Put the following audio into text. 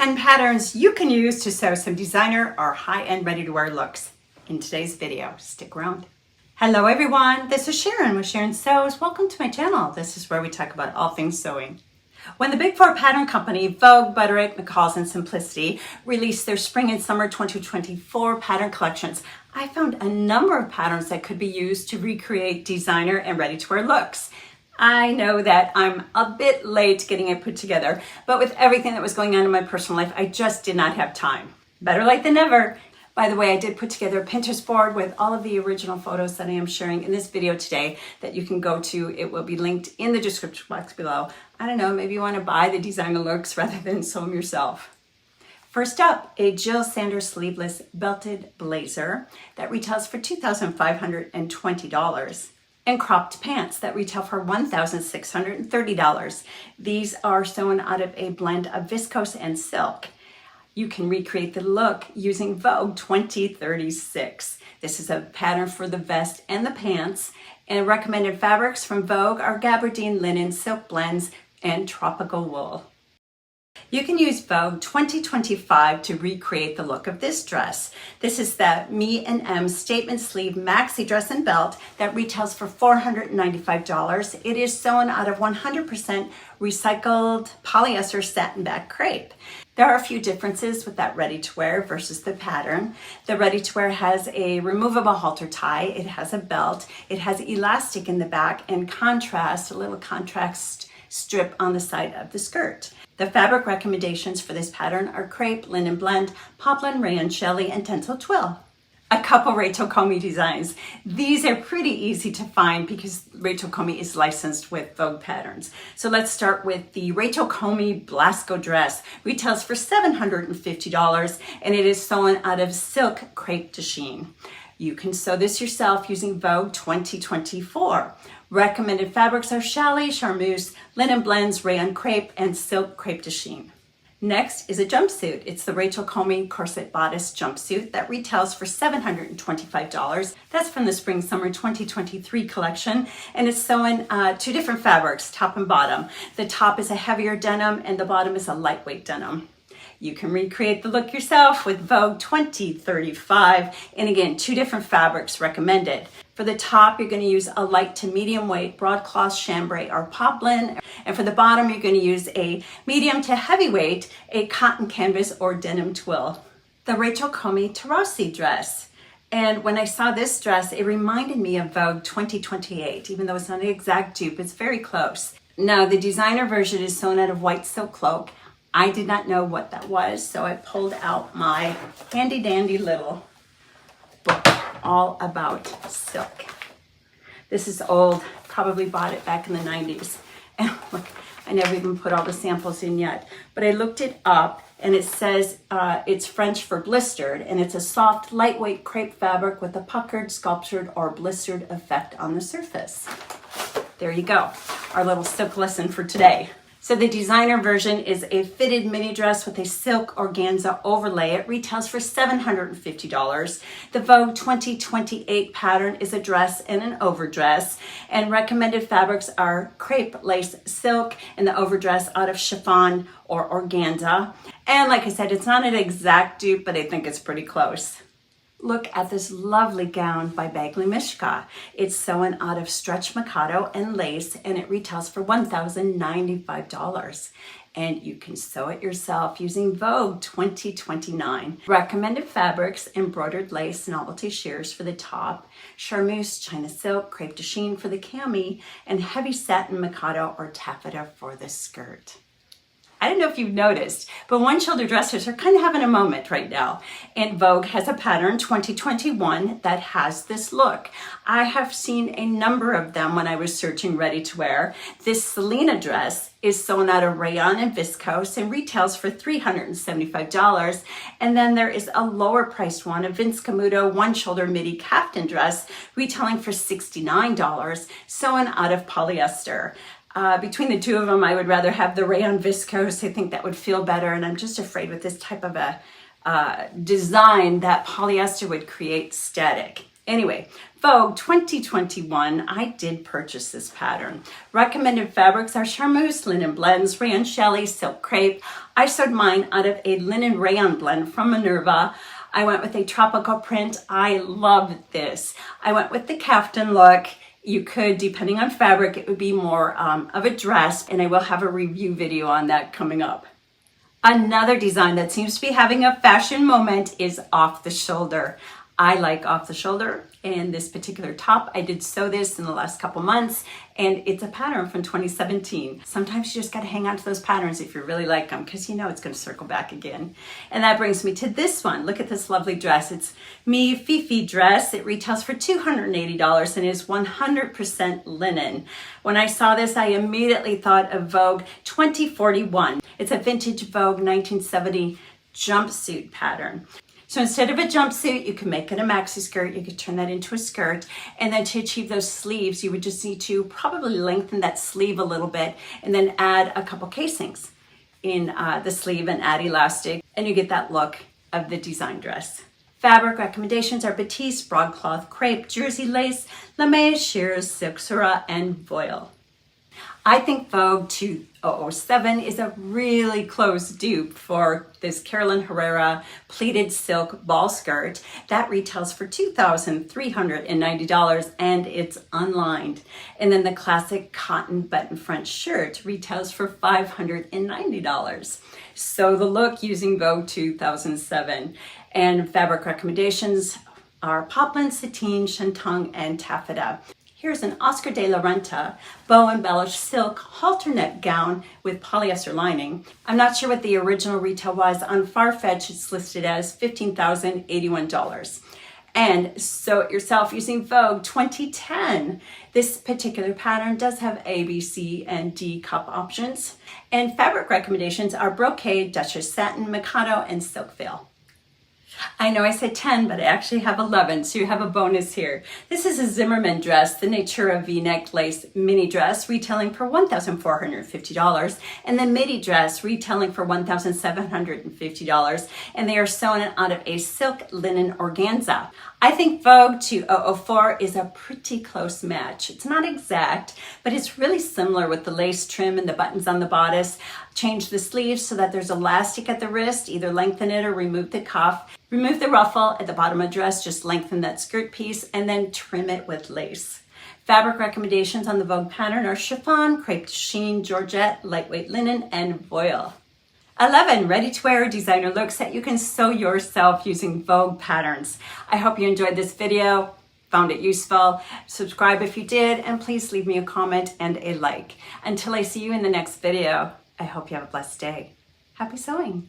10 patterns you can use to sew some designer or high-end ready-to-wear looks in today's video. Stick around. Hello everyone, this is Sharon with Sharon Sews. Welcome to my channel. This is where we talk about all things sewing. When the Big Four pattern company, Vogue, Butterick, McCall's, and Simplicity released their spring and summer 2024 pattern collections, I found a number of patterns that could be used to recreate designer and ready-to-wear looks. I know that I'm a bit late getting it put together, but with everything that was going on in my personal life, I just did not have time. Better late than never. By the way, I did put together a Pinterest board with all of the original photos that I am sharing in this video today that you can go to. It will be linked in the description box below. I don't know, maybe you want to buy the designer looks rather than sew them yourself. First up, a Jill Sanders sleeveless belted blazer that retails for $2,520. And cropped pants that retail for $1,630. These are sewn out of a blend of viscose and silk. You can recreate the look using Vogue 2036. This is a pattern for the vest and the pants, and recommended fabrics from Vogue are gabardine, linen, silk blends, and tropical wool. You can use Vogue 2025 to recreate the look of this dress. This is the Me and M statement sleeve maxi dress and belt that retails for $495. It is sewn out of 100% recycled polyester satin back crepe. There are a few differences with that ready-to-wear versus the pattern. The ready-to-wear has a removable halter tie, it has a belt, it has elastic in the back, and contrast, a little contrast strip on the side of the skirt. The fabric recommendations for this pattern are crepe, linen blend, poplin, rayon, chelly, and tencel twill. A couple Rachel Comey designs. These are pretty easy to find because Rachel Comey is licensed with Vogue Patterns. So let's start with the Rachel Comey Blasco dress. Retails for $750 and it is sewn out of silk crepe de chine. You can sew this yourself using Vogue 2024. Recommended fabrics are challis, charmeuse, linen blends, rayon crepe, and silk crepe de chine. Next is a jumpsuit. It's the Rachel Comey corset bodice jumpsuit that retails for $725. That's from the spring summer 2023 collection, and it's sewn two different fabrics, top and bottom. The top is a heavier denim and the bottom is a lightweight denim. You can recreate the look yourself with Vogue 2035, and again, two different fabrics recommended. For the top, you're going to use a light to medium weight broadcloth chambray or poplin, and for the bottom, you're going to use a medium to heavyweight, a cotton canvas or denim twill. The Rachel Comey Tarossi dress. And when I saw this dress, it reminded me of Vogue 2028, even though it's not an exact dupe, it's very close. Now, the designer version is sewn out of white silk cloak. I did not know what that was, so I pulled out my handy dandy little book all about silk. This is old, probably bought it back in the 90s. And look, I never even put all the samples in yet, but I looked it up and it says it's French for blistered, and it's a soft, lightweight crepe fabric with a puckered, sculptured, or blistered effect on the surface. There you go, our little silk lesson for today. So the designer version is a fitted mini dress with a silk organza overlay. It retails for $750. The Vogue 2028 pattern is a dress and an overdress, and recommended fabrics are crepe lace silk and the overdress out of chiffon or organza. And like I said, it's not an exact dupe, but I think it's pretty close. Look at this lovely gown by Bagley Mishka. It's sewn out of stretch macado and lace, and it retails for $1,095. And you can sew it yourself using Vogue 2029. Recommended fabrics: embroidered lace, novelty shears for the top, charmeuse, china silk, crepe de chine for the cami, and heavy satin macado or taffeta for the skirt. I don't know if you've noticed, but one-shoulder dressers are kind of having a moment right now. And Vogue has a pattern, 2021, that has this look. I have seen a number of them when I was searching ready-to-wear. This Selena dress is sewn out of rayon and viscose and retails for $375. And then there is a lower-priced one, a Vince Camuto one-shoulder midi caftan dress, retailing for $69, sewn out of polyester. Between the two of them, I would rather have the rayon viscose. I think that would feel better, and I'm just afraid with this type of a design that polyester would create static. Anyway, Vogue 2021, I did purchase this pattern. Recommended fabrics are charmeuse, linen blends, rayon challis, silk crepe. I sewed mine out of a linen rayon blend from Minerva. I went with a tropical print. I love this. I went with the caftan look. You could, depending on fabric, it would be more of a dress, and I will have a review video on that coming up. Another design that seems to be having a fashion moment is off the shoulder. I like off the shoulder, and this particular top, I did sew this in the last couple months, and it's a pattern from 2017. Sometimes you just gotta hang on to those patterns if you really like them, because you know it's gonna circle back again. And that brings me to this one. Look at this lovely dress. It's Me Fifi dress. It retails for $280 and is 100% linen. When I saw this, I immediately thought of Vogue 2041. It's a vintage Vogue 1970 jumpsuit pattern. So instead of a jumpsuit, you can make it a maxi skirt. You could turn that into a skirt. And then to achieve those sleeves, you would just need to probably lengthen that sleeve a little bit and then add a couple casings in the sleeve and add elastic. And you get that look of the design dress. Fabric recommendations are batiste, broadcloth, crepe, jersey lace, lame, shears, silk surah, and voile. I think Vogue 2007 is a really close dupe for this Carolyn Herrera pleated silk ball skirt. That retails for $2,390 and it's unlined. And then the classic cotton button front shirt retails for $590. So the look using Vogue 2007. And fabric recommendations are poplin, sateen, shantung, and taffeta. Here's an Oscar de la Renta bow embellished silk halter neck gown with polyester lining. I'm not sure what the original retail was. On Farfetch, it's listed as $15,081. And sew it yourself using Vogue 2010. This particular pattern does have A, B, C, and D cup options. And fabric recommendations are brocade, Duchess satin, Mikado, and silk veil. I know I said 10, but I actually have 11, so you have a bonus here. This is a Zimmermann dress, the Natura V-neck lace mini dress, retailing for $1,450, and the midi dress retailing for $1,750, and they are sewn out of a silk linen organza. I think Vogue 2004 is a pretty close match. It's not exact, but it's really similar with the lace trim and the buttons on the bodice. Change the sleeves so that there's elastic at the wrist, either lengthen it or remove the cuff. Remove the ruffle at the bottom of the dress, just lengthen that skirt piece, and then trim it with lace. Fabric recommendations on the Vogue pattern are chiffon, crepe de chine, georgette, lightweight linen, and voile. 11 ready-to-wear designer looks that you can sew yourself using Vogue patterns. I hope you enjoyed this video, found it useful. Subscribe if you did, and please leave me a comment and a like. Until I see you in the next video, I hope you have a blessed day. Happy sewing!